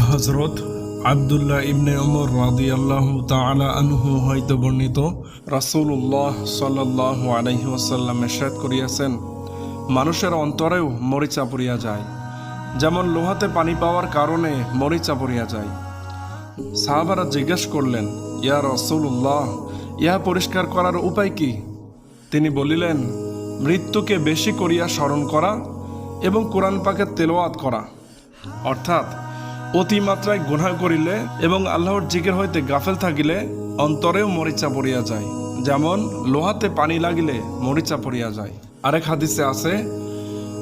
হযরত আব্দুল্লাহ ইবনে ওমর রাদিয়াল্লাহু তাআলা আনহু হইতে বর্ণিত রাসূলুল্লাহ সাল্লাল্লাহু আলাইহি ওয়াসাল্লাম ইরশাদ করিয়াছেন, মানুষের অন্তরেও মরিচা পড়িয়া যায়, যেমন লোহাতে পানি পাওয়ার কারণে মরিচা পড়িয়া যায়। সাহাবারা জিজ্ঞেস করলেন, ইয়া রাসূলুল্লাহ, ইহা পরিষ্কার করার উপায় কি? তিনি বলিলেন, মৃত্যুকে বেশি করিয়া স্মরণ করা এবং কোরআন পাকের তেলাওয়াত করা, অর্থাৎ অতিমাত্রায় গুনাহ করিলে এবং আল্লাহর জিকির হইতে গাফেল থাকিলে অন্তরেও মরিচা পড়িয়া যায়, যেমন লোহাতে পানি লাগিলে মরিচা পড়িয়া যায়। আরেক হাদিসে আছে,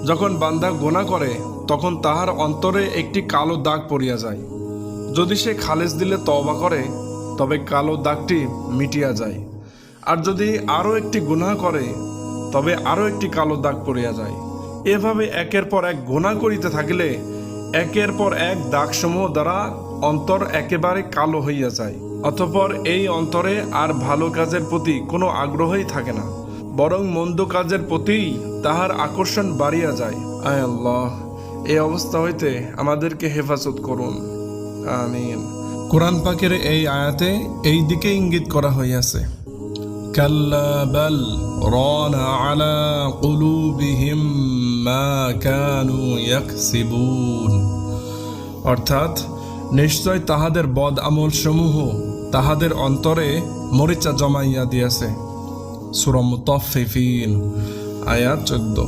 যখন বান্দা গুনাহ করে তখন তাহার অন্তরে একটি কালো দাগ পড়িয়া যায়। যদি সে খালেস দিলে তওবা করে তবে কালো দাগটি মিটিয়া যায়, আর যদি আরও একটি গুনাহ করে তবে আরও একটি কালো দাগ পড়িয়া যায়। এভাবে একের পর এক গুনাহ করিতে থাকিলে একের পর এক দাগসমূহ দ্বারা অন্তর একেবারে কালো হইয়া যায়। অতঃপর এই অন্তরে আর ভালো কাজের প্রতি কোনো আগ্রহই থাকে না, বরং মন্দ কাজের প্রতিই তাহার আকর্ষণ বাড়িয়া যায়। আয় আল্লাহ, এই অবস্থা হইতে আমাদেরকে হেফাজত করুন, আমিন। কোরআন পাকের এই আয়াতে এই দিকে ইঙ্গিত করা হইয়াছে, কাল্লা বাল রানা আলা কুলুবিহিম মা কানু ইয়াকসিবুন, অর্থাৎ নিশ্চয় তাহাদের বদ আমল সমূহ তাহাদের অন্তরে মরিচা জমাইয়া দিয়াছে। সূরা মুতাফফিফিন আয়াত 14।